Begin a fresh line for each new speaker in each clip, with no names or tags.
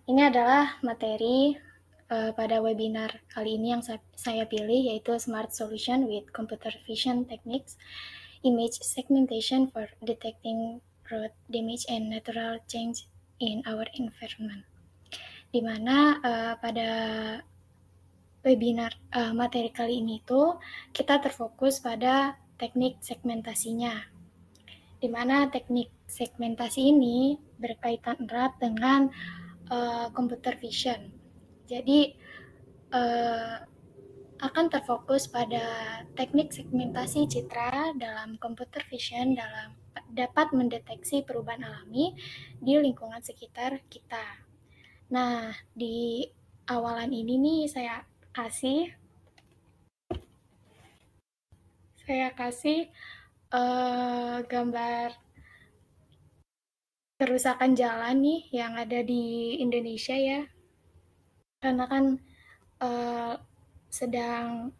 Ini adalah materi pada webinar kali ini yang saya pilih, yaitu Smart Solution with Computer Vision Techniques, Image Segmentation for Detecting Road Damage and Natural Change in Our Environment. Di mana pada webinar materi kali ini tuh kita terfokus pada teknik segmentasinya, di mana teknik segmentasi ini berkaitan erat dengan computer vision. Jadi akan terfokus pada teknik segmentasi citra dalam computer vision dalam dapat mendeteksi perubahan alami di lingkungan sekitar kita. Nah, di awalan ini nih saya kasih gambar kerusakan jalan nih yang ada di Indonesia ya. Karena kan sedang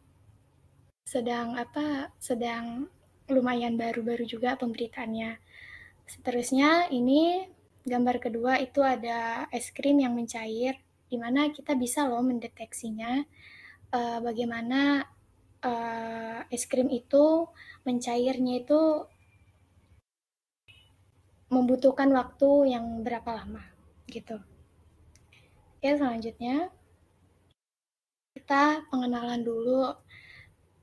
lumayan baru-baru juga pemberitaannya. Seterusnya ini gambar kedua itu ada es krim yang mencair, di mana kita bisa loh mendeteksinya bagaimana es krim itu mencairnya itu membutuhkan waktu yang berapa lama gitu. Oke, selanjutnya kita pengenalan dulu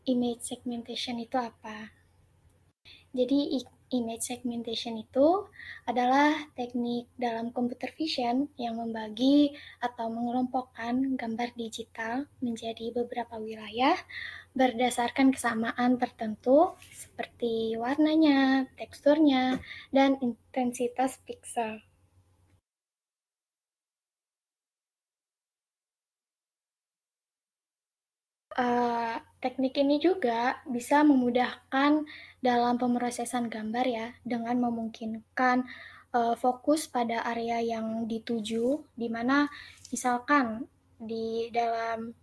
image segmentation itu apa. Jadi image segmentation itu adalah teknik dalam computer vision yang membagi atau mengelompokkan gambar digital menjadi beberapa wilayah berdasarkan kesamaan tertentu seperti warnanya, teksturnya, dan intensitas pixel. Teknik ini juga bisa memudahkan dalam pemrosesan gambar ya, dengan memungkinkan fokus pada area yang dituju, di mana misalkan di dalam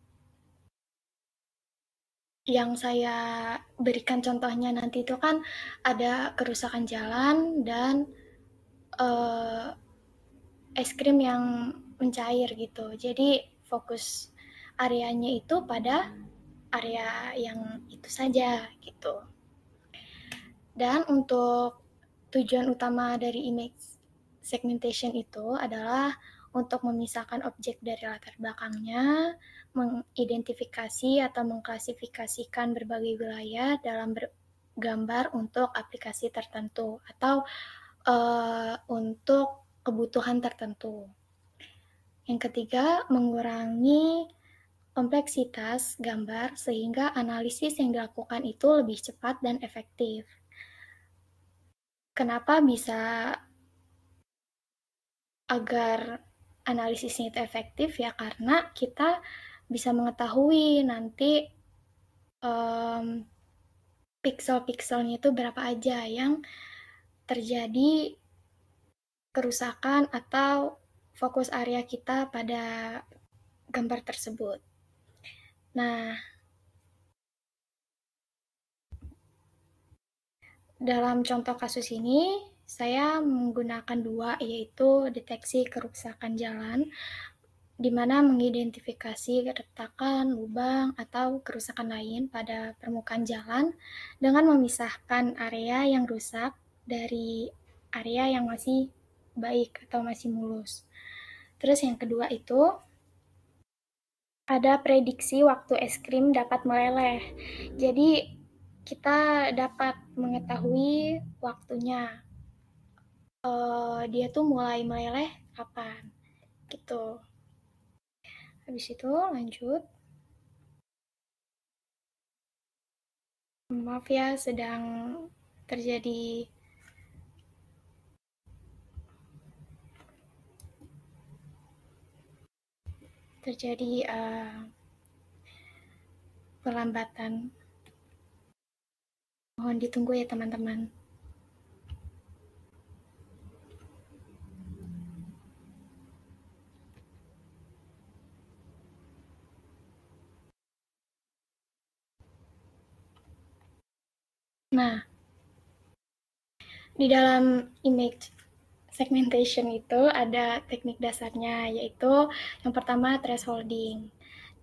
yang saya berikan contohnya nanti itu kan ada kerusakan jalan dan es krim yang mencair gitu. Jadi fokus areanya itu pada area yang itu saja gitu. Dan untuk tujuan utama dari image segmentation itu adalah untuk memisahkan objek dari latar belakangnya, mengidentifikasi atau mengklasifikasikan berbagai wilayah dalam gambar untuk aplikasi tertentu atau untuk kebutuhan tertentu. Yang ketiga, mengurangi kompleksitas gambar sehingga analisis yang dilakukan itu lebih cepat dan efektif. Kenapa bisa agar analisisnya itu efektif ya, karena kita bisa mengetahui nanti pixel-pixelnya itu berapa aja yang terjadi kerusakan atau fokus area kita pada gambar tersebut. Nah, dalam contoh kasus ini, saya menggunakan dua, yaitu deteksi kerusakan jalan, di mana mengidentifikasi retakan, lubang, atau kerusakan lain pada permukaan jalan dengan memisahkan area yang rusak dari area yang masih baik atau masih mulus. Terus yang kedua itu ada prediksi waktu es krim dapat meleleh. Jadi kita dapat mengetahui waktunya. Dia tuh mulai meleleh kapan gitu. Habis itu lanjut. Maaf ya, sedang terjadi pelambatan. Mohon ditunggu ya teman-teman. Nah, di dalam image segmentation itu ada teknik dasarnya, yaitu yang pertama thresholding.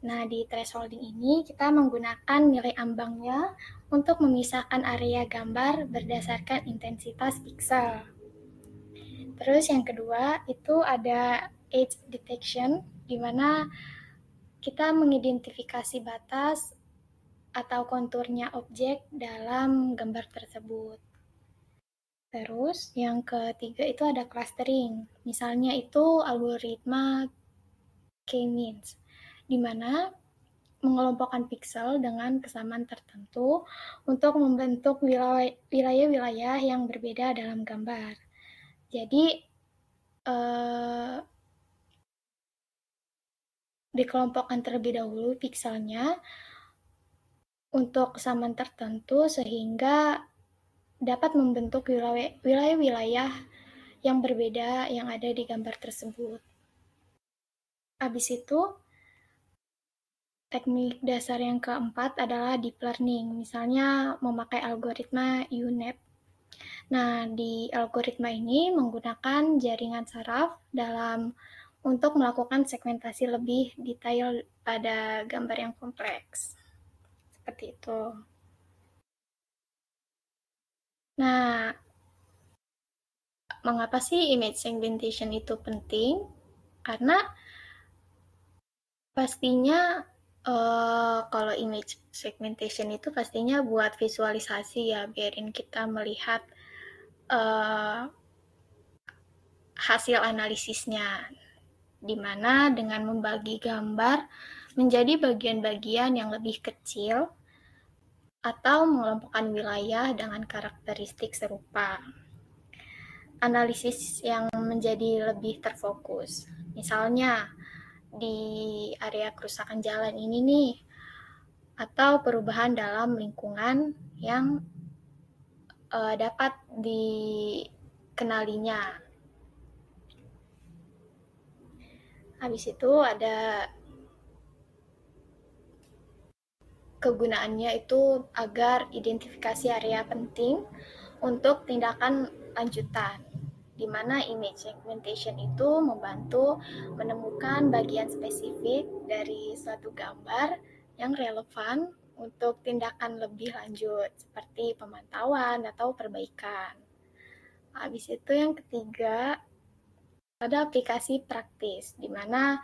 Nah, di thresholding ini kita menggunakan nilai ambangnya untuk memisahkan area gambar berdasarkan intensitas piksel. Terus yang kedua itu ada edge detection, di mana kita mengidentifikasi batas atau konturnya objek dalam gambar tersebut. Terus yang ketiga itu ada clustering. Misalnya itu algoritma K-means, di mana mengelompokkan piksel dengan kesamaan tertentu untuk membentuk wilayah-wilayah yang berbeda dalam gambar. Jadi dikelompokkan terlebih dahulu pikselnya untuk kesamaan tertentu sehingga dapat membentuk wilayah-wilayah yang berbeda yang ada di gambar tersebut. Habis itu, teknik dasar yang keempat adalah deep learning, misalnya memakai algoritma UNEP. Nah, di algoritma ini menggunakan jaringan saraf untuk melakukan segmentasi lebih detail pada gambar yang kompleks. Seperti itu. Nah, mengapa sih image segmentation itu penting? Karena pastinya kalau image segmentation itu pastinya buat visualisasi ya, biarin kita melihat hasil analisisnya, di mana dengan membagi gambar menjadi bagian-bagian yang lebih kecil atau mengelompokkan wilayah dengan karakteristik serupa. Analisis yang menjadi lebih terfokus. Misalnya, di area kerusakan jalan ini nih, atau perubahan dalam lingkungan yang dapat dikenalinya. Habis itu ada kegunaannya itu agar identifikasi area penting untuk tindakan lanjutan, di mana image segmentation itu membantu menemukan bagian spesifik dari suatu gambar yang relevan untuk tindakan lebih lanjut, seperti pemantauan atau perbaikan. Habis itu yang ketiga, ada aplikasi praktis, di mana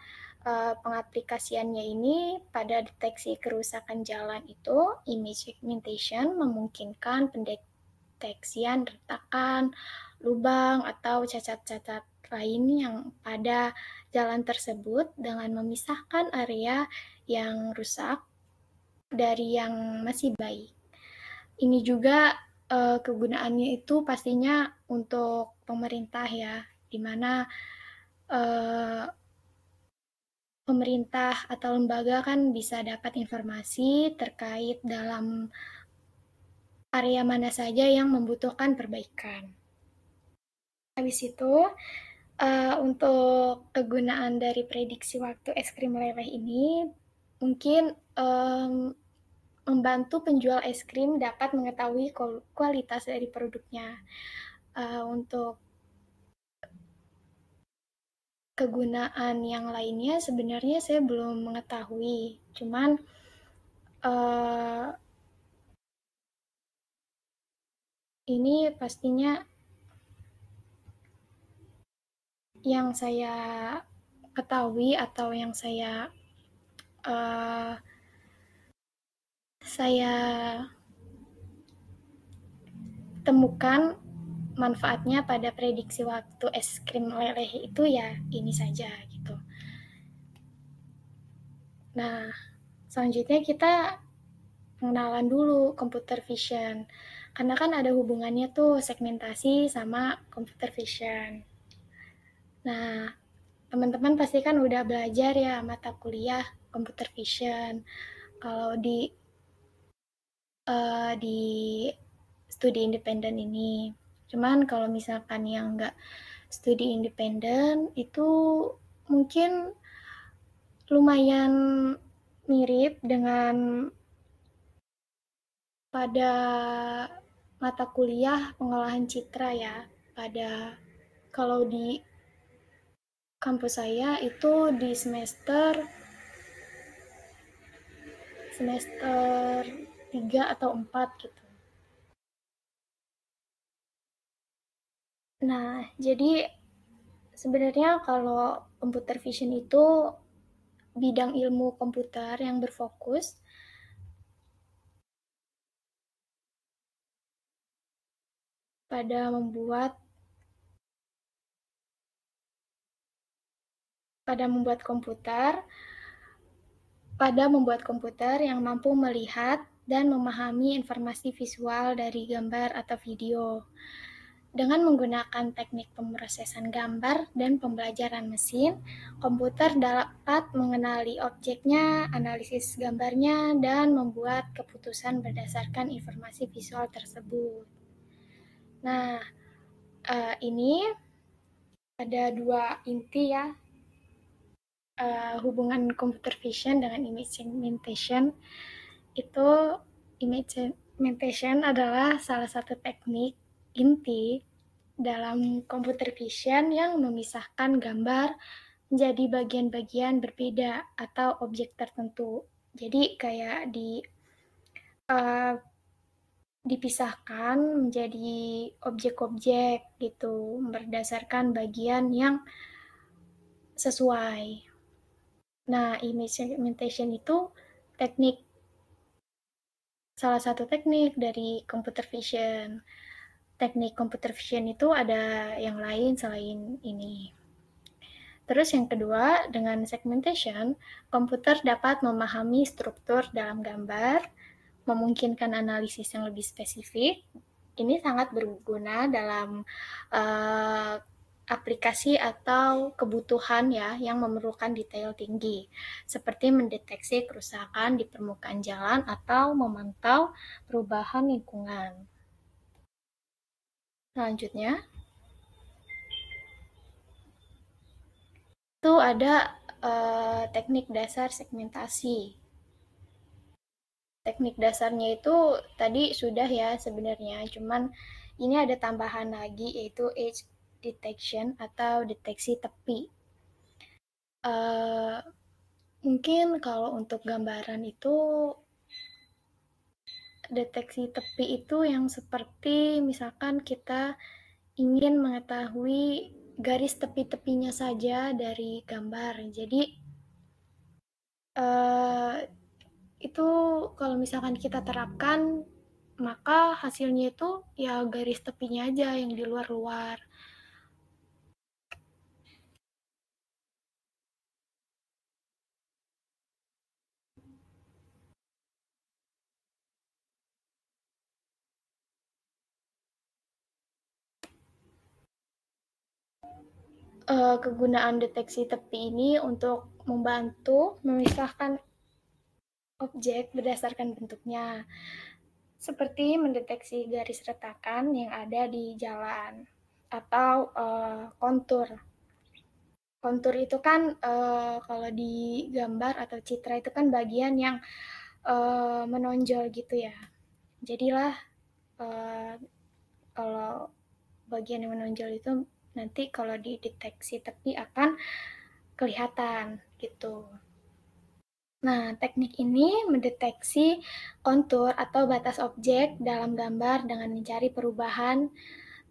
pengaplikasiannya ini pada deteksi kerusakan jalan itu, image segmentation memungkinkan pendeteksian retakan, lubang, atau cacat-cacat lain yang pada jalan tersebut dengan memisahkan area yang rusak dari yang masih baik. Ini juga kegunaannya itu pastinya untuk pemerintah ya, di mana pemerintah atau lembaga kan bisa dapat informasi terkait dalam area mana saja yang membutuhkan perbaikan. Habis itu, untuk kegunaan dari prediksi waktu es krim meleleh ini, mungkin membantu penjual es krim dapat mengetahui kualitas dari produknya. Untuk kegunaan yang lainnya sebenarnya saya belum mengetahui, cuman ini pastinya yang saya ketahui atau yang saya temukan manfaatnya pada prediksi waktu es krim meleleh itu ya ini saja gitu. Nah, selanjutnya kita pengenalan dulu computer vision. Karena kan ada hubungannya tuh segmentasi sama computer vision. Nah, teman-teman pasti kan udah belajar ya mata kuliah computer vision. Kalau di studi independen ini. Cuman kalau misalkan yang nggak studi independen itu mungkin lumayan mirip dengan pada mata kuliah pengolahan citra ya pada kalau di kampus saya itu di semester 3 atau 4 gitu. Nah, jadi sebenarnya kalau computer vision itu bidang ilmu komputer yang berfokus pada membuat komputer yang mampu melihat dan memahami informasi visual dari gambar atau video. Dengan menggunakan teknik pemrosesan gambar dan pembelajaran mesin, komputer dapat mengenali objeknya, analisis gambarnya, dan membuat keputusan berdasarkan informasi visual tersebut. Nah, ini ada dua inti ya, hubungan computer vision dengan image segmentation. Itu image segmentation adalah salah satu teknik inti dalam computer vision yang memisahkan gambar menjadi bagian-bagian berbeda atau objek tertentu. Jadi kayak dipisahkan menjadi objek-objek gitu berdasarkan bagian yang sesuai. Nah, image segmentation itu salah satu teknik dari computer vision. Teknik computer vision itu ada yang lain selain ini. Terus yang kedua, dengan segmentation, komputer dapat memahami struktur dalam gambar, memungkinkan analisis yang lebih spesifik. Ini sangat berguna dalam aplikasi atau kebutuhan ya yang memerlukan detail tinggi, seperti mendeteksi kerusakan di permukaan jalan atau memantau perubahan lingkungan. Selanjutnya, itu ada teknik dasar segmentasi. Teknik dasarnya itu tadi sudah ya sebenarnya, cuman ini ada tambahan lagi yaitu edge detection atau deteksi tepi. Mungkin kalau untuk gambaran itu deteksi tepi itu yang seperti misalkan kita ingin mengetahui garis tepi-tepinya saja dari gambar. Jadi itu kalau misalkan kita terapkan maka hasilnya itu ya garis tepinya aja yang di luar-luar. Kegunaan deteksi tepi ini untuk membantu memisahkan objek berdasarkan bentuknya, seperti mendeteksi garis retakan yang ada di jalan atau kontur. Kontur itu kan kalau di gambar atau citra itu kan bagian yang menonjol gitu ya. Jadilah kalau bagian yang menonjol itu nanti kalau dideteksi tepi akan kelihatan gitu. Nah, teknik ini mendeteksi kontur atau batas objek dalam gambar dengan mencari perubahan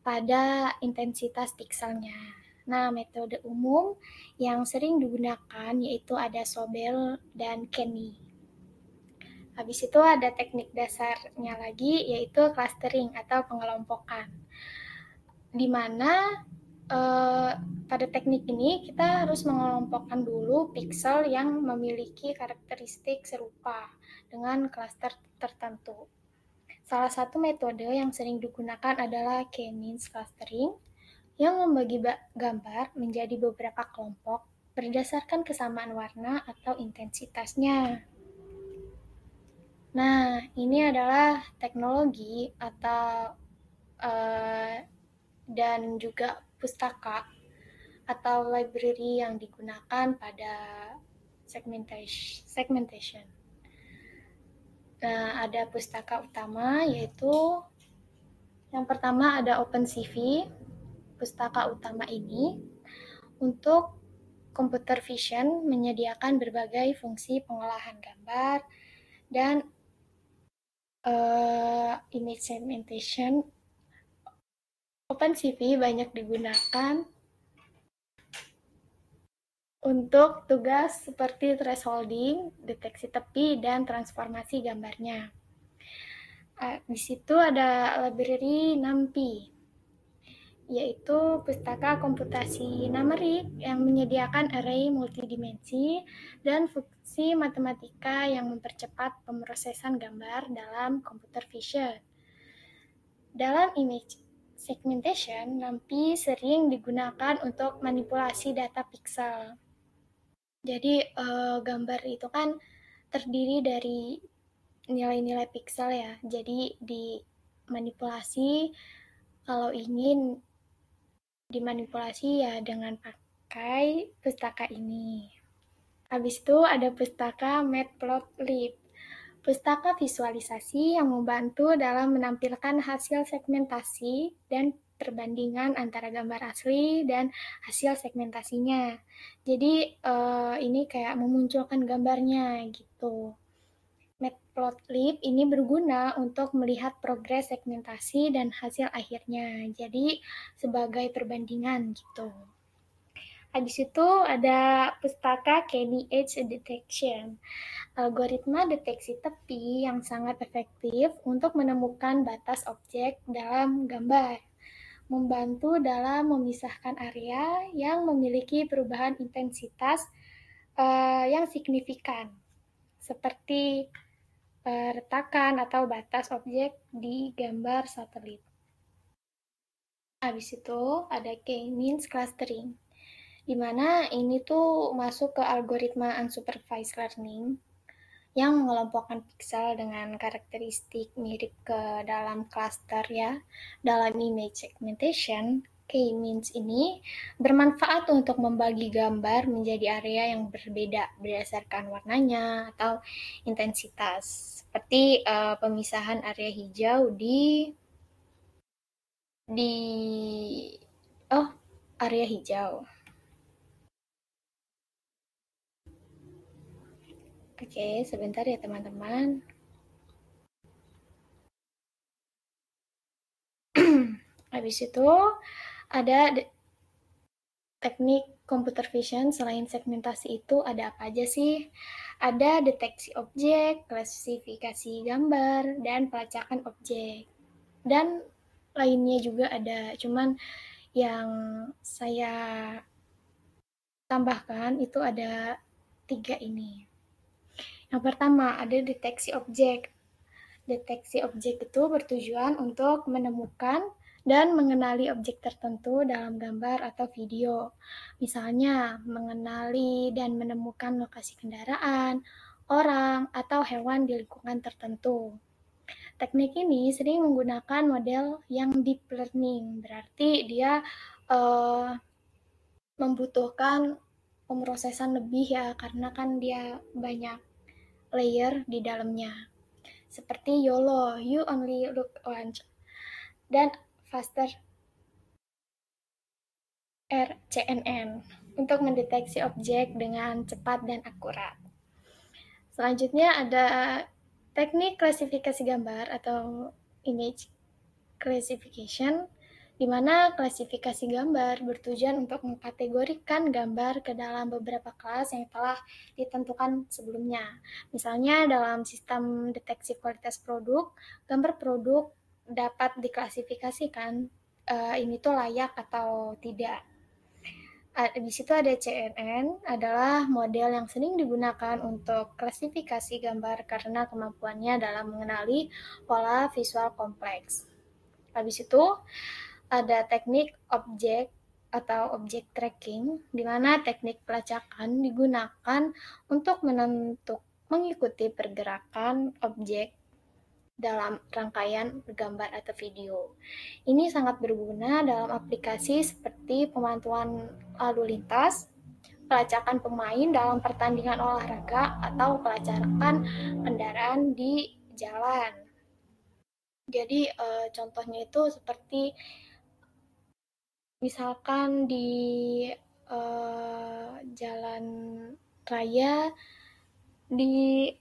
pada intensitas pikselnya. Nah, metode umum yang sering digunakan yaitu ada Sobel dan Kenny. Habis itu ada teknik dasarnya lagi yaitu clustering atau pengelompokan. Di mana pada teknik ini kita harus mengelompokkan dulu piksel yang memiliki karakteristik serupa dengan klaster tertentu. Salah satu metode yang sering digunakan adalah K-means clustering yang membagi gambar menjadi beberapa kelompok berdasarkan kesamaan warna atau intensitasnya. Nah, ini adalah teknologi atau dan juga pustaka atau library yang digunakan pada segmentation. Nah, ada pustaka utama yaitu yang pertama ada OpenCV. pustaka utama ini untuk computer vision menyediakan berbagai fungsi pengolahan gambar dan image segmentation. OpenCV banyak digunakan untuk tugas seperti thresholding, deteksi tepi, dan transformasi gambarnya. Di situ ada library NumPy, yaitu pustaka komputasi numerik yang menyediakan array multidimensi dan fungsi matematika yang mempercepat pemrosesan gambar dalam computer vision. Dalam image segmentation, NumPy sering digunakan untuk manipulasi data pixel. Jadi gambar itu kan terdiri dari nilai-nilai pixel ya. Jadi dimanipulasi kalau ingin dimanipulasi ya dengan pakai pustaka ini. Habis itu ada pustaka Matplotlib, pustaka visualisasi yang membantu dalam menampilkan hasil segmentasi dan perbandingan antara gambar asli dan hasil segmentasinya. Jadi ini kayak memunculkan gambarnya gitu. Matplotlib ini berguna untuk melihat progres segmentasi dan hasil akhirnya. Jadi sebagai perbandingan gitu. Habis itu ada pustaka Canny Edge Detection, algoritma deteksi tepi yang sangat efektif untuk menemukan batas objek dalam gambar, membantu dalam memisahkan area yang memiliki perubahan intensitas yang signifikan, seperti retakan atau batas objek di gambar satelit. Habis itu ada K-means clustering, di mana ini tuh masuk ke algoritma unsupervised learning yang mengelompokkan pixel dengan karakteristik mirip ke dalam cluster ya. Dalam image segmentation, K-means ini bermanfaat untuk membagi gambar menjadi area yang berbeda berdasarkan warnanya atau intensitas. Seperti pemisahan area hijau di area hijau. Oke, sebentar ya teman-teman. Habis itu ada teknik computer vision. Selain segmentasi itu ada apa aja sih? Ada deteksi objek, klasifikasi gambar, dan pelacakan objek. Dan lainnya juga ada, cuman yang saya tambahkan itu ada 3 ini. Yang pertama ada deteksi objek. Deteksi objek itu bertujuan untuk menemukan dan mengenali objek tertentu dalam gambar atau video. Misalnya, mengenali dan menemukan lokasi kendaraan, orang, atau hewan di lingkungan tertentu. Teknik ini sering menggunakan model yang deep learning, berarti dia membutuhkan pemrosesan lebih ya, karena kan dia banyak layer di dalamnya. Seperti YOLO, You Only Look Once, dan Faster RCNN untuk mendeteksi objek dengan cepat dan akurat. Selanjutnya ada teknik klasifikasi gambar atau image classification, di mana klasifikasi gambar bertujuan untuk mengkategorikan gambar ke dalam beberapa kelas yang telah ditentukan sebelumnya. Misalnya dalam sistem deteksi kualitas produk, gambar produk dapat diklasifikasikan ini tuh layak atau tidak. Di situ ada CNN, adalah model yang sering digunakan untuk klasifikasi gambar karena kemampuannya dalam mengenali pola visual kompleks. Habis itu ada teknik objek atau object tracking, di mana teknik pelacakan digunakan untuk mengikuti pergerakan objek dalam rangkaian gambar atau video. Ini sangat berguna dalam aplikasi seperti pemantauan lalu lintas, pelacakan pemain dalam pertandingan olahraga, atau pelacakan kendaraan di jalan. Jadi contohnya itu seperti misalkan di jalan raya di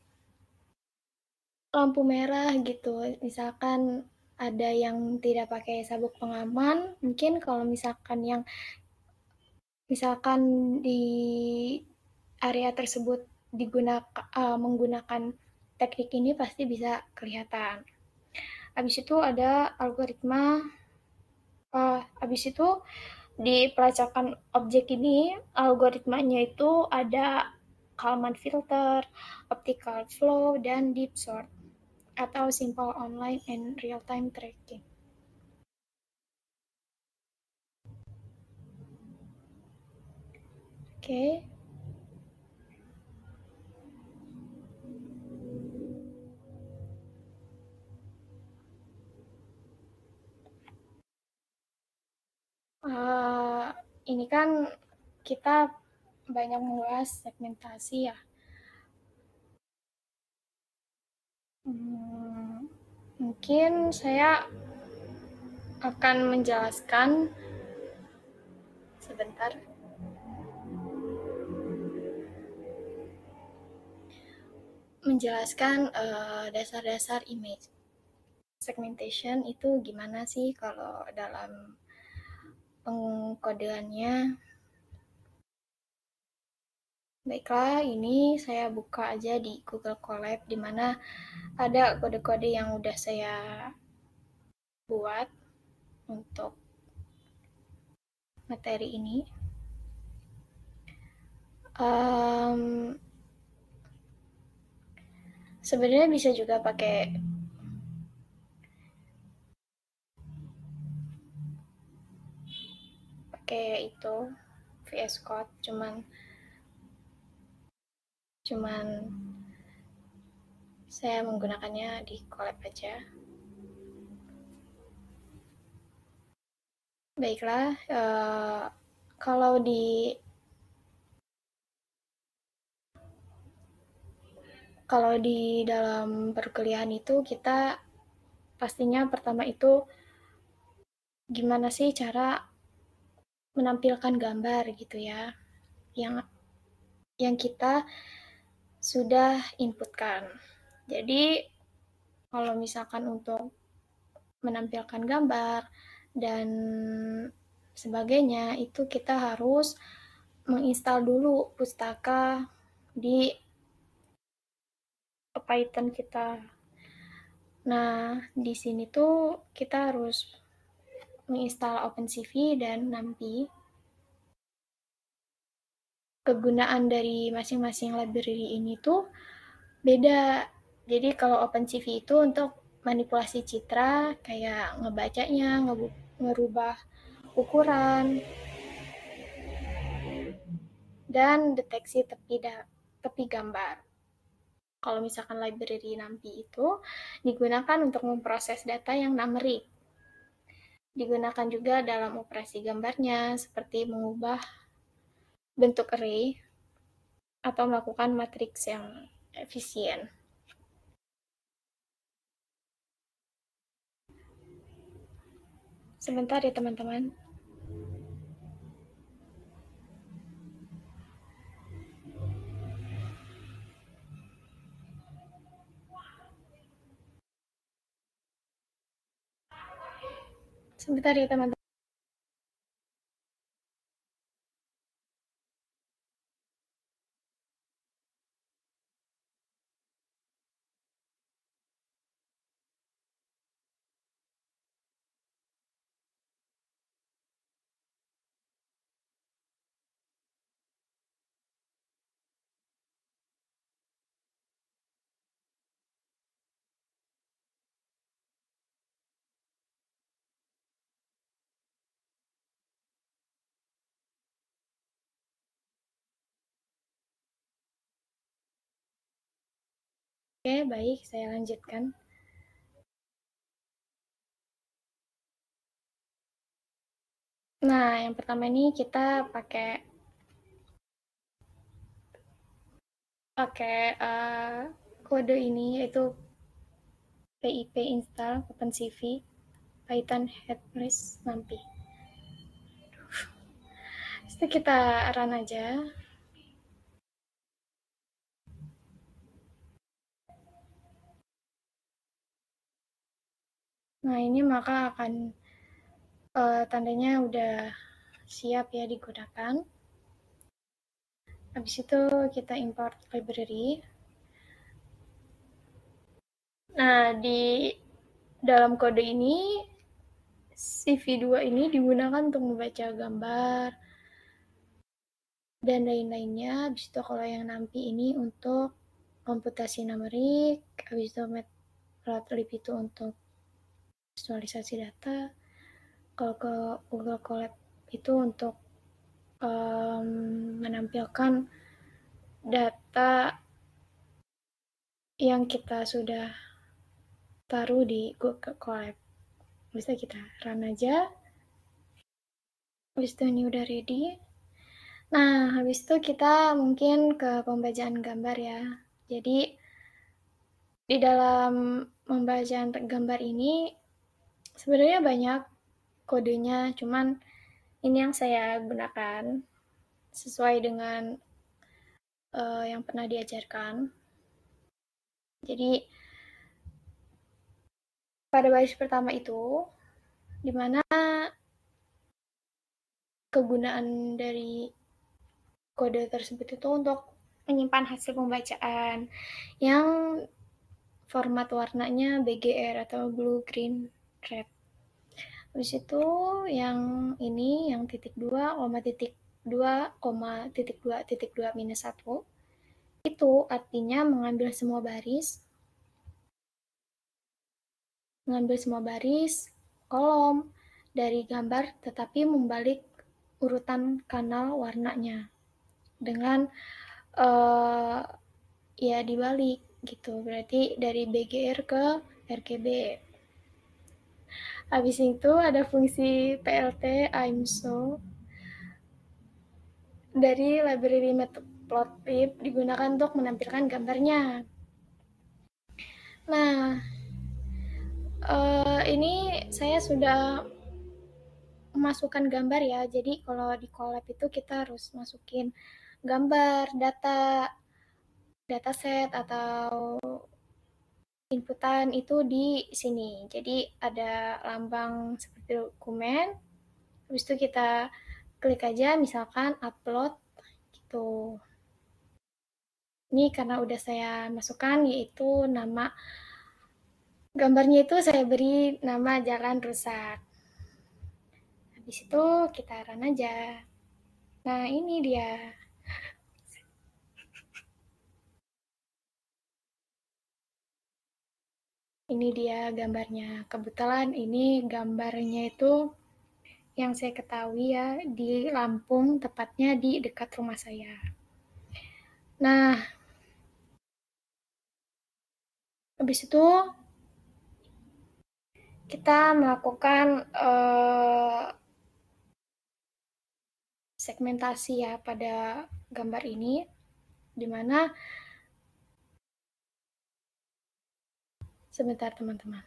lampu merah gitu, misalkan ada yang tidak pakai sabuk pengaman, mungkin kalau misalkan di area tersebut menggunakan teknik ini pasti bisa kelihatan. Habis itu ada algoritma, habis itu di pelacakan objek ini algoritmanya itu ada Kalman filter, optical flow, dan deep sort atau simple online and real time tracking. Oke. Okay. Ini kan kita banyak membahas segmentasi ya. Mungkin saya akan sebentar menjelaskan dasar-dasar image segmentation itu gimana sih kalau dalam pengkodeannya. Baiklah, ini saya buka aja di Google Colab di mana ada kode-kode yang udah saya buat untuk materi ini. Sebenarnya bisa juga pakai itu VS Code, cuman saya menggunakannya di Colab aja. Baiklah, kalau di dalam perkuliahan itu kita pastinya pertama itu gimana sih cara menampilkan gambar gitu ya, yang kita sudah inputkan. Jadi kalau misalkan untuk menampilkan gambar dan sebagainya itu kita harus menginstal dulu pustaka di Python kita. Nah, di sini tuh kita harus menginstal OpenCV dan NumPy. Kegunaan dari masing-masing library ini tuh beda. Jadi kalau OpenCV itu untuk manipulasi citra, kayak ngebacanya, ngerubah ukuran, dan deteksi tepi gambar. Kalau misalkan library NumPy itu digunakan untuk memproses data yang numerik. Digunakan juga dalam operasi gambarnya, seperti mengubah bentuk array atau melakukan matriks yang efisien. Sebentar ya teman-teman. Sebentar ya teman-teman. Oke, baik, saya lanjutkan. Nah, yang pertama ini kita pakai kode ini, yaitu pip install OpenCV Python headless NumPy. Itu kita run aja. Nah, ini maka akan tandanya udah siap ya digunakan. Habis itu kita import library. Nah, di dalam kode ini CV2 ini digunakan untuk membaca gambar dan lain-lainnya. Habis itu kalau yang nanti ini untuk komputasi numerik, habis itu matplotlib itu untuk visualisasi data, kalau ke Google Colab itu untuk menampilkan data yang kita sudah taruh di Google Colab. Bisa kita run aja. Habis itu ini udah ready. Nah, habis itu kita mungkin ke pembacaan gambar ya. Jadi di dalam pembacaan gambar ini sebenarnya banyak kodenya, cuman ini yang saya gunakan sesuai dengan yang pernah diajarkan. Jadi pada baris pertama itu di mana kegunaan dari kode tersebut itu untuk menyimpan hasil pembacaan yang format warnanya BGR atau blue, green, red. Habis itu yang ini yang titik 2,2,2,2 minus 1 itu artinya mengambil semua baris kolom dari gambar tetapi membalik urutan kanal warnanya dengan ya dibalik gitu, berarti dari BGR ke RGB. Habis itu ada fungsi PLT IMSO dari library matplotlib digunakan untuk menampilkan gambarnya. Nah, ini saya sudah memasukkan gambar ya. Jadi kalau di Colab itu kita harus masukin gambar, dataset atau inputan itu di sini. Jadi ada lambang seperti dokumen. Habis itu kita klik aja misalkan upload gitu. Ini karena udah saya masukkan yaitu nama gambarnya itu saya beri nama jalan rusak. Habis itu kita run aja. Nah, ini dia. Ini dia gambarnya. Kebetulan ini gambarnya itu yang saya ketahui ya di Lampung, tepatnya di dekat rumah saya. Nah, habis itu kita melakukan segmentasi ya pada gambar ini, di mana sebentar teman-teman.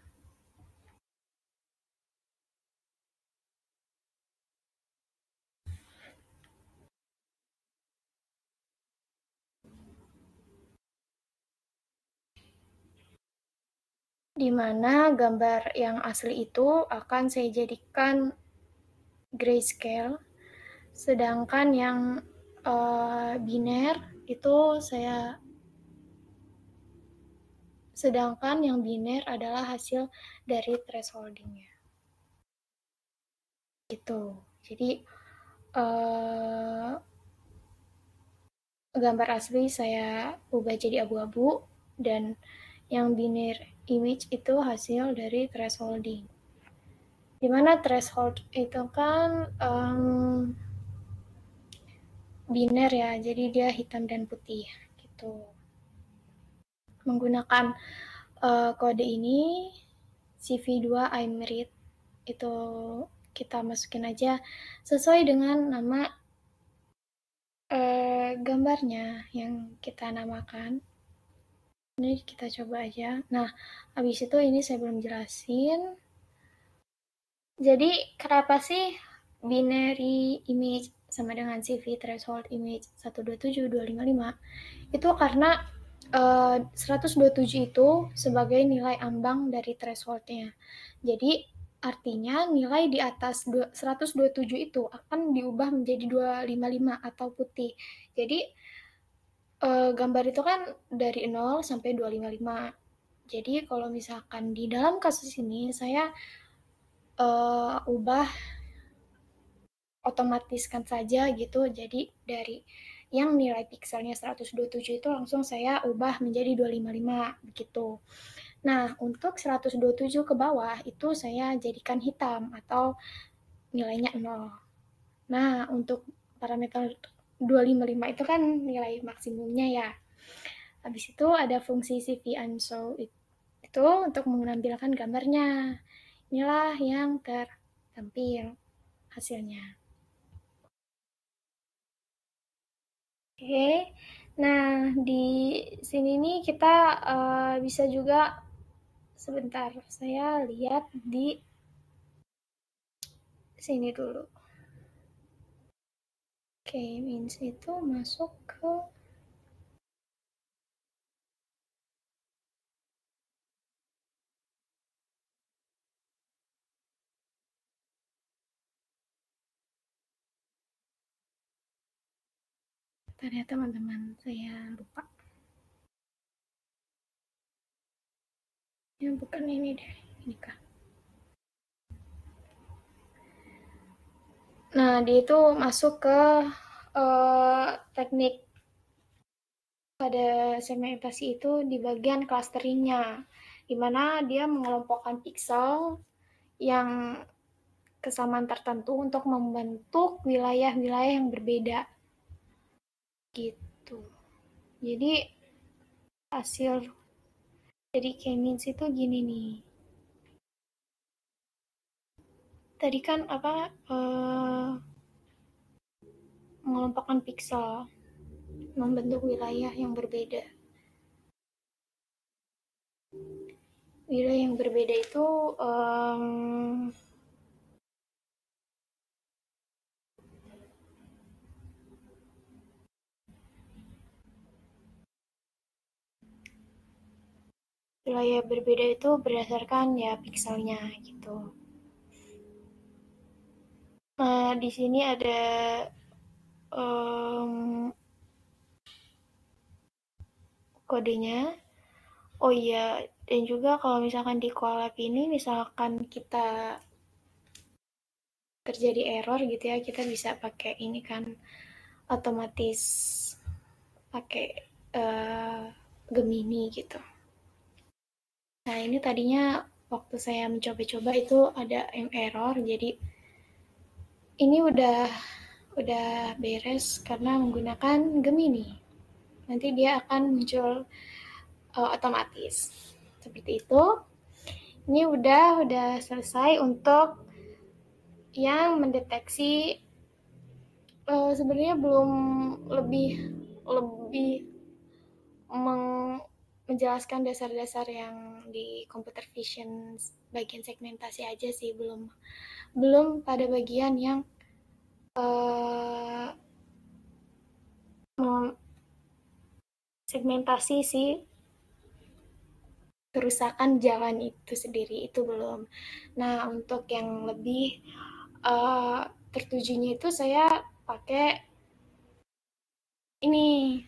Di mana gambar yang asli itu akan saya jadikan grayscale, sedangkan yang biner itu sedangkan yang biner adalah hasil dari thresholdingnya. Gitu. Jadi gambar asli saya ubah jadi abu-abu dan yang binary image itu hasil dari thresholding. Dimana threshold itu kan biner ya, jadi dia hitam dan putih gitu. Menggunakan kode ini CV2 IMRIT itu kita masukin aja sesuai dengan nama gambarnya yang kita namakan. Ini kita coba aja. Nah, habis itu ini saya belum jelasin. Jadi kenapa sih binary image sama dengan CV threshold image 127, 255 itu karena 127 itu sebagai nilai ambang dari thresholdnya. Jadi artinya nilai di atas 127 itu akan diubah menjadi 255 atau putih. Jadi gambar itu kan dari 0 sampai 255. Jadi kalau misalkan di dalam kasus ini saya ubah otomatiskan saja gitu. Jadi dari yang nilai pikselnya 127 itu langsung saya ubah menjadi 255 begitu. Nah, untuk 127 ke bawah itu saya jadikan hitam atau nilainya 0. Nah, untuk parameter 255 itu kan nilai maksimumnya ya. Habis itu ada fungsi CV unshow itu untuk menampilkan gambarnya. Inilah yang tertampil hasilnya. Oke, nah di sini nih kita bisa juga sebentar saya lihat di sini dulu. Oke, means itu masuk ke ternyata teman-teman saya lupa. Ya bukan ini deh, ini kah? Nah, dia itu masuk ke teknik pada segmentasi itu di bagian clusteringnya, di mana dia mengelompokkan pixel yang kesamaan tertentu untuk membentuk wilayah-wilayah yang berbeda. Gitu. Jadi hasil dari K-means itu gini nih. Tadi kan mengelompokkan pixel, membentuk wilayah yang berbeda. Wilayah yang berbeda itu wilayah berbeda itu berdasarkan ya pikselnya gitu. Nah, di sini ada kodenya. Oh iya, dan juga kalau misalkan di Colab ini, misalkan kita terjadi error gitu ya, kita bisa pakai ini kan, otomatis pakai Gemini gitu. Nah, ini tadinya waktu saya mencoba-coba itu ada yang error, jadi ini udah beres karena menggunakan Gemini. Nanti dia akan muncul otomatis. Seperti itu. Ini udah selesai untuk yang mendeteksi sebenarnya belum lebih menjelaskan dasar-dasar yang di computer vision bagian segmentasi aja sih, belum pada bagian yang segmentasi sih kerusakan jalan itu sendiri itu belum. Nah, untuk yang lebih tertujunya itu saya pakai ini,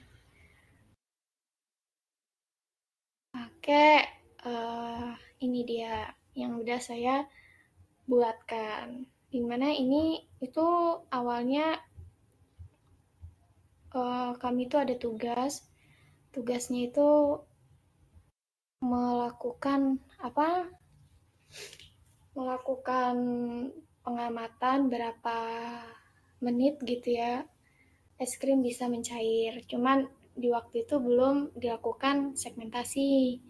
ini dia yang udah saya buatkan. Dimana ini itu awalnya kami itu ada tugasnya itu melakukan pengamatan berapa menit gitu ya es krim bisa mencair. Cuman di waktu itu belum dilakukan segmentasi.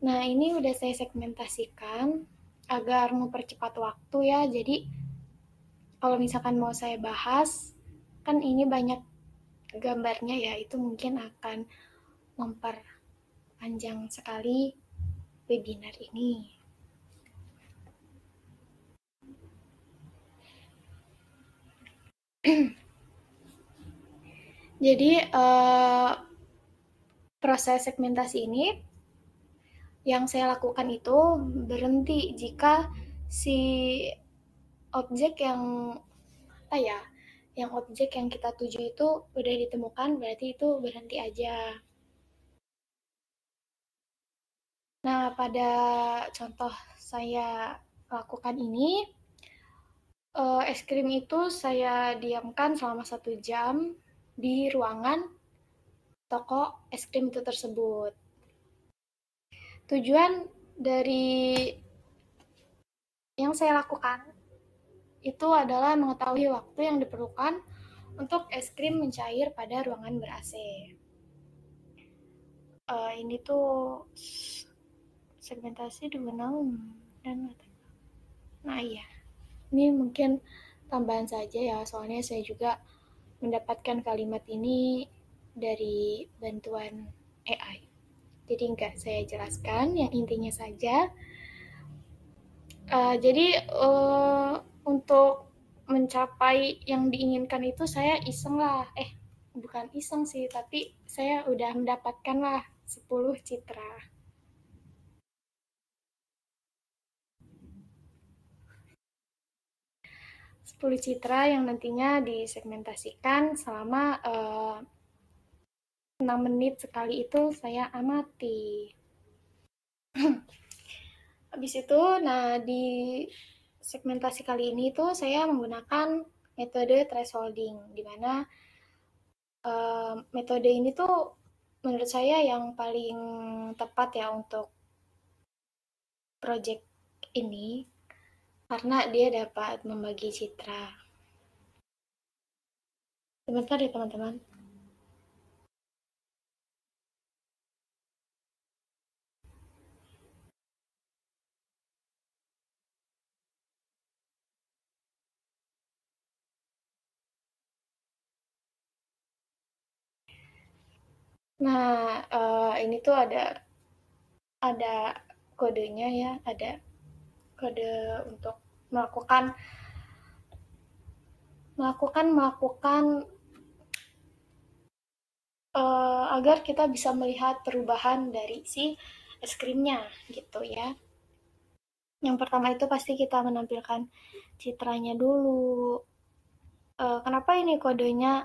Nah, ini udah saya segmentasikan agar mempercepat waktu ya. Jadi kalau misalkan mau saya bahas, kan ini banyak gambarnya ya, itu mungkin akan memperpanjang sekali webinar ini. Jadi proses segmentasi ini yang saya lakukan itu berhenti jika si objek yang apa ya, yang objek yang kita tuju itu udah ditemukan, berarti itu berhenti aja. Nah, pada contoh saya lakukan ini, es krim itu saya diamkan selama 1 jam di ruangan toko es krim itu tersebut. Tujuan dari yang saya lakukan itu adalah mengetahui waktu yang diperlukan untuk es krim mencair pada ruangan ber-AC. Ini tuh segmentasi dimenang dan nah iya, ini mungkin tambahan saja ya, soalnya saya juga mendapatkan kalimat ini dari bantuan AI. Jadi enggak saya jelaskan, yang intinya saja. Untuk mencapai yang diinginkan itu saya iseng lah, bukan iseng sih, tapi saya udah mendapatkan lah 10 citra. 10 citra yang nantinya disegmentasikan selama 6 menit sekali itu saya amati. Habis itu, nah di segmentasi kali ini tuh saya menggunakan metode thresholding, di mana metode ini tuh menurut saya yang paling tepat ya untuk project ini, karena dia dapat membagi citra. Sebentar ya teman-teman. Nah, ini tuh ada kodenya ya, ada kode untuk melakukan agar kita bisa melihat perubahan dari si es krimnya gitu ya. Yang pertama itu pasti kita menampilkan citranya dulu. Kenapa ini kodenya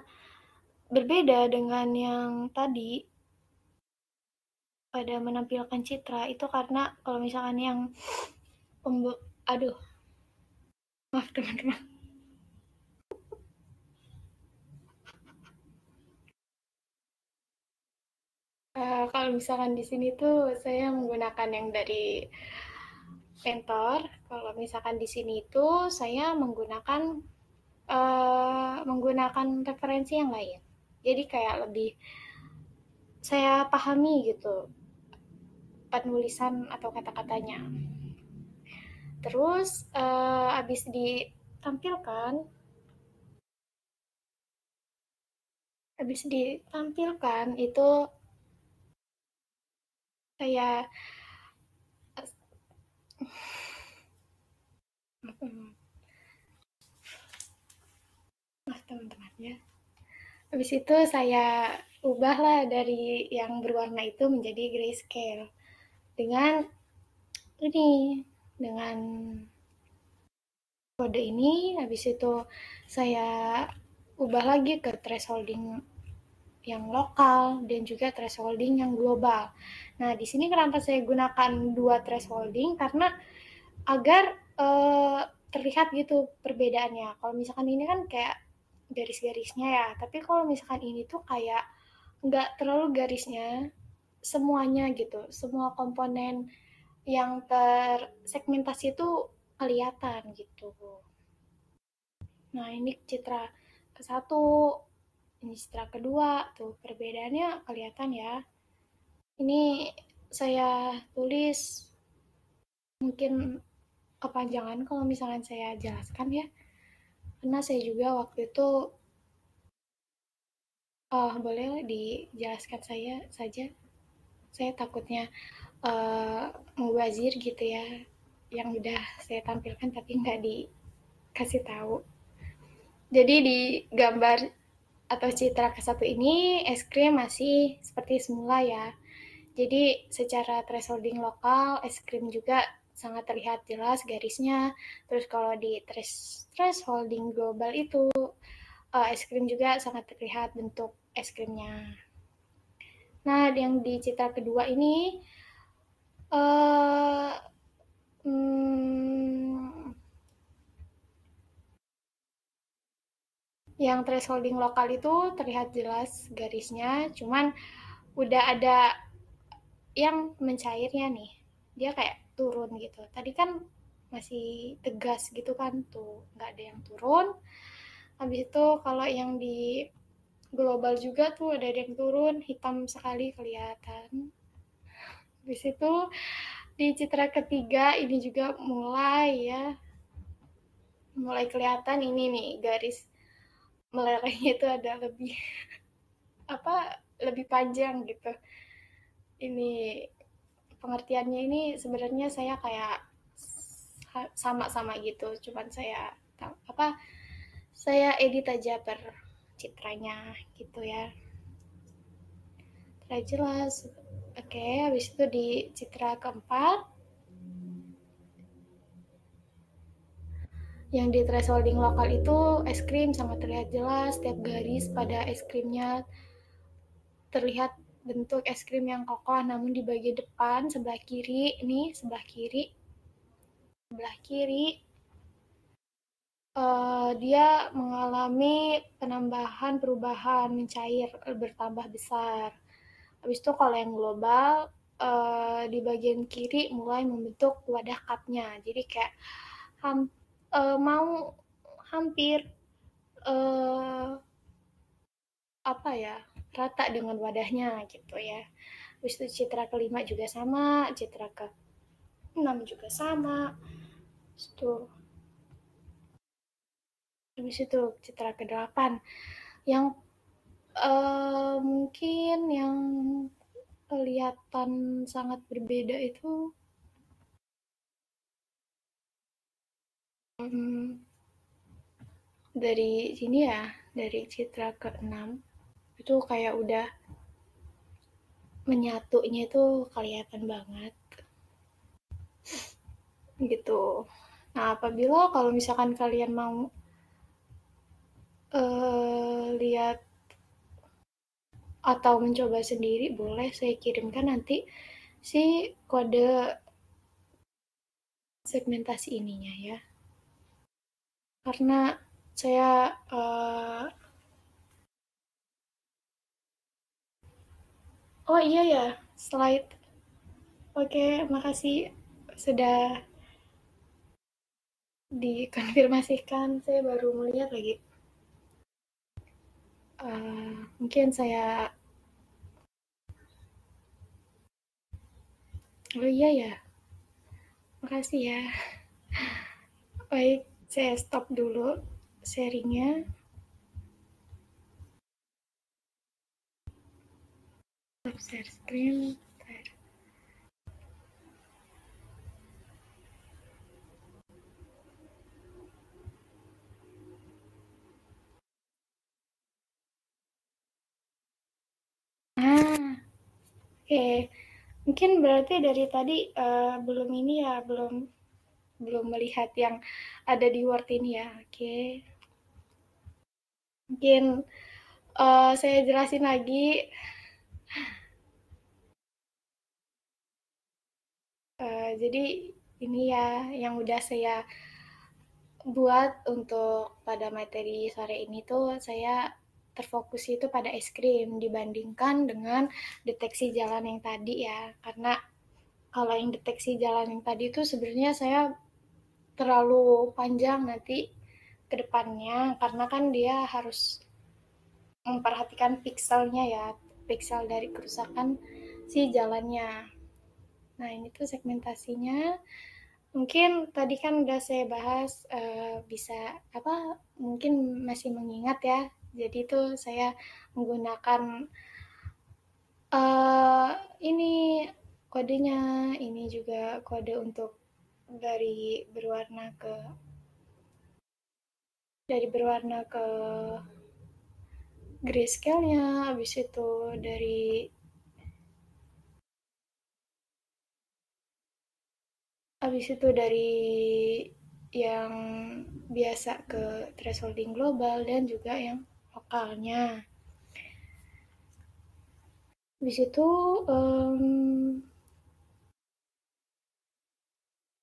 berbeda dengan yang tadi pada menampilkan citra itu karena kalau misalkan yang aduh, maaf teman-teman. Kalau misalkan di sini tuh saya menggunakan yang dari Mentor. Kalau misalkan di sini itu saya menggunakan referensi yang lain. Jadi kayak lebih saya pahami gitu penulisan atau kata-katanya. Terus habis ditampilkan itu saya teman-teman ya. Habis itu saya ubahlah dari yang berwarna itu menjadi grayscale dengan ini, dengan kode ini. Habis itu saya ubah lagi ke thresholding yang lokal dan juga thresholding yang global. Nah, di sini kenapa saya gunakan 2 thresholding, karena agar terlihat gitu perbedaannya. Kalau misalkan ini kan kayak garis-garisnya ya, tapi kalau misalkan ini tuh kayak nggak terlalu garisnya, semuanya gitu, semua komponen yang tersegmentasi itu kelihatan gitu. Nah, ini citra ke-1, ini citra kedua, tuh perbedaannya kelihatan ya. Ini saya tulis mungkin kepanjangan kalau misalkan saya jelaskan ya, karena saya juga waktu itu boleh dijelaskan saya saja. Saya takutnya mubazir gitu ya, yang udah saya tampilkan tapi nggak dikasih tahu. Jadi di gambar atau citra ke-1 ini es krim masih seperti semula ya. Jadi secara thresholding lokal es krim juga sangat terlihat jelas garisnya. Terus kalau di thresholding global itu es krim juga sangat terlihat bentuk es krimnya. Nah, yang di citra kedua ini uh, hmm, yang thresholding lokal itu terlihat jelas garisnya, cuman udah ada yang mencairnya nih. Dia kayak turun gitu. Tadi kan masih tegas gitu kan tuh, nggak ada yang turun. Habis itu kalau yang di global juga tuh ada yang turun, hitam sekali kelihatan. Habis itu di citra ketiga ini juga mulai kelihatan ini nih garis melelehnya itu ada lebih lebih panjang gitu. Ini pengertiannya ini sebenarnya saya kayak sama-sama gitu, cuman saya edit aja per citranya gitu ya. Terlihat jelas. Oke, habis itu di citra keempat yang di thresholding lokal itu es krim sangat terlihat jelas, setiap garis pada es krimnya terlihat bentuk es krim yang kokoh, namun di bagian depan sebelah kiri dia mengalami perubahan mencair, bertambah besar. Habis itu kalau yang global di bagian kiri mulai membentuk wadah cupnya. Jadi kayak mau hampir uh, rata dengan wadahnya gitu ya. Habis itu citra kelima juga sama, citra ke 6 juga sama. Habis itu citra ke-8 yang mungkin yang kelihatan sangat berbeda itu dari sini ya, dari citra ke-6 itu kayak udah menyatunya itu kelihatan banget gitu. Nah, apabila kalau misalkan kalian mau lihat atau mencoba sendiri, boleh saya kirimkan nanti si kode segmentasi ininya ya. Karena saya oh iya ya, slide. Oke, makasih sudah dikonfirmasikan. Saya baru melihat lagi. Mungkin saya oh iya ya, makasih ya. Baik, saya stop dulu sharingnya. Stop share screen. Oke. Mungkin berarti dari tadi belum ini ya, belum melihat yang ada di Word ini ya. Oke. Mungkin saya jelasin lagi. Jadi ini ya yang udah saya buat untuk pada materi sore ini tuh saya terfokus itu pada es krim dibandingkan dengan deteksi jalan yang tadi ya. Karena kalau yang deteksi jalan yang tadi itu sebenarnya saya terlalu panjang nanti ke depannya karena kan dia harus memperhatikan pikselnya ya, piksel dari kerusakan si jalannya. Nah, ini tuh segmentasinya. Mungkin tadi kan udah saya bahas bisa mungkin masih mengingat ya. Jadi tuh saya menggunakan ini kodenya, ini juga kode untuk dari berwarna ke grayscale-nya, habis itu dari yang biasa ke thresholding global dan juga yang lokalnya. Habis itu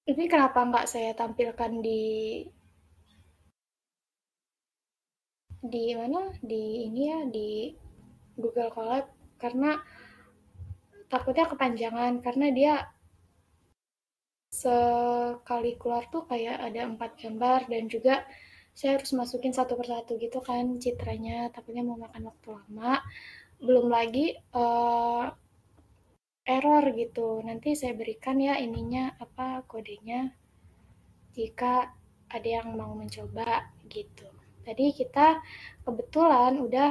ini kenapa nggak saya tampilkan di mana di ini ya di Google Colab, karena takutnya kepanjangan, karena dia sekali keluar tuh kayak ada 4 gambar dan juga saya harus masukin satu persatu gitu kan citranya, takutnya mau makan waktu lama. Belum lagi error gitu. Nanti saya berikan ya ininya apa kodenya jika ada yang mau mencoba gitu. Tadi kita kebetulan udah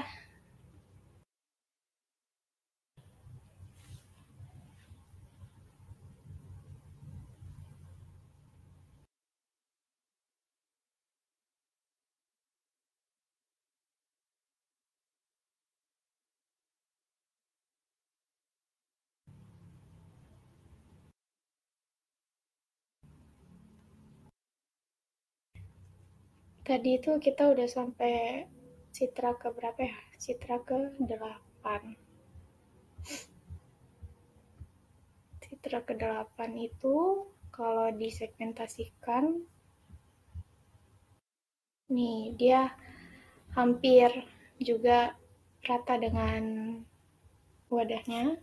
tadi itu kita udah sampai citra ke berapa ya? Citra ke 8. Citra ke-8 itu kalau disegmentasikan, nih dia hampir juga rata dengan wadahnya.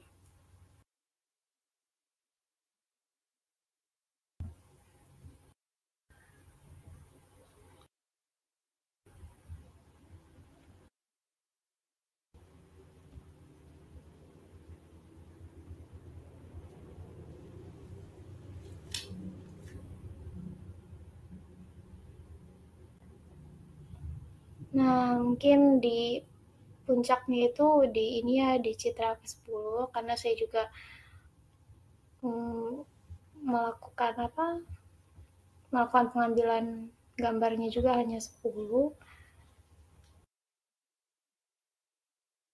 Nah, mungkin di puncaknya itu di ini ya, di citra ke-10, karena saya juga melakukan pengambilan gambarnya juga hanya 10.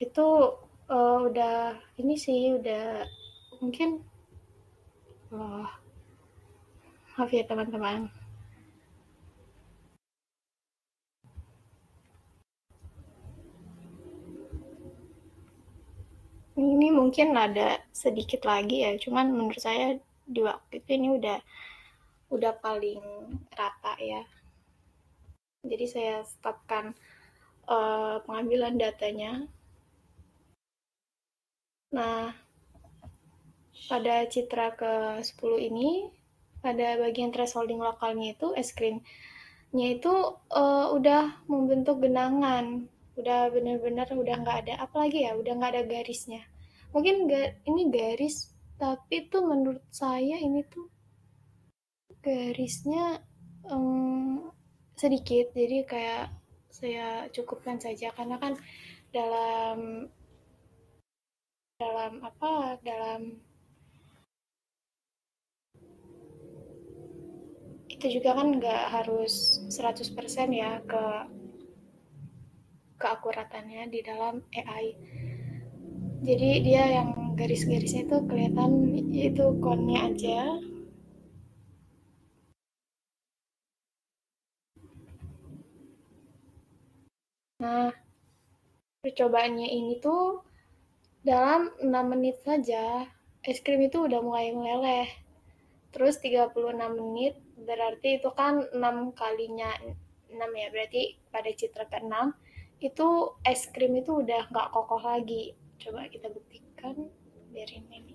Itu udah ini sih, udah mungkin maaf ya teman-teman. Ini mungkin ada sedikit lagi ya, cuman menurut saya di waktu itu ini udah paling rata ya. Jadi saya stopkan pengambilan datanya. Nah, pada citra ke-10 ini, pada bagian thresholding lokalnya itu, es krimnya itu udah membentuk genangan. Udah bener-bener udah nggak ada, apalagi ya, udah nggak ada garisnya. Mungkin ini garis, tapi tuh menurut saya ini tuh garisnya sedikit, jadi kayak saya cukupkan saja karena kan dalam dalam apa dalam itu juga kan nggak harus 100% ya keakuratannya di dalam AI. Jadi dia yang garis-garisnya itu kelihatan itu konnya aja. Nah, percobaannya ini tuh dalam 6 menit saja es krim itu udah mulai meleleh. Terus 36 menit berarti itu kan 6 kalinya 6 ya, berarti pada citra ke-6 itu es krim itu udah nggak kokoh lagi. Coba kita buktikan, biarin ini.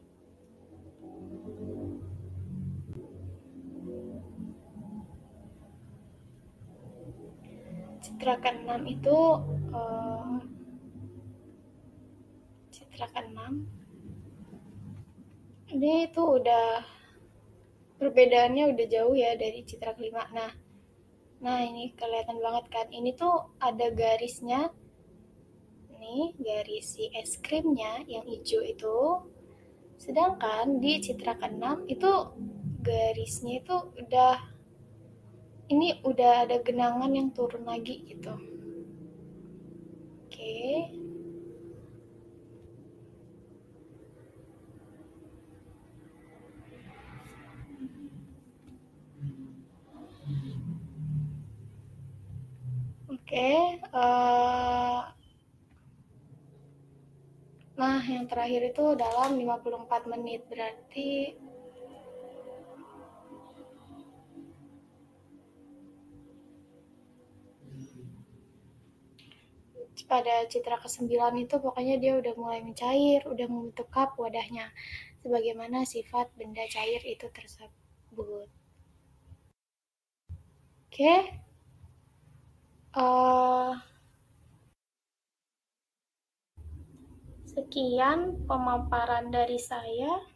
Citra ke-6 itu citra ke-6 ini itu udah perbedaannya udah jauh ya dari citra ke-5. Nah ini kelihatan banget kan. Ini tuh ada garisnya. Nih garis si es krimnya yang hijau itu. Sedangkan di citra ke-6 itu garisnya itu udah ada genangan yang turun lagi gitu. Oke. yang terakhir itu dalam 54 menit, berarti pada citra ke-9 itu pokoknya dia udah mulai mencair, udah membentuk cup wadahnya, sebagaimana sifat benda cair itu tersebut. Oke, sekian pemaparan dari saya.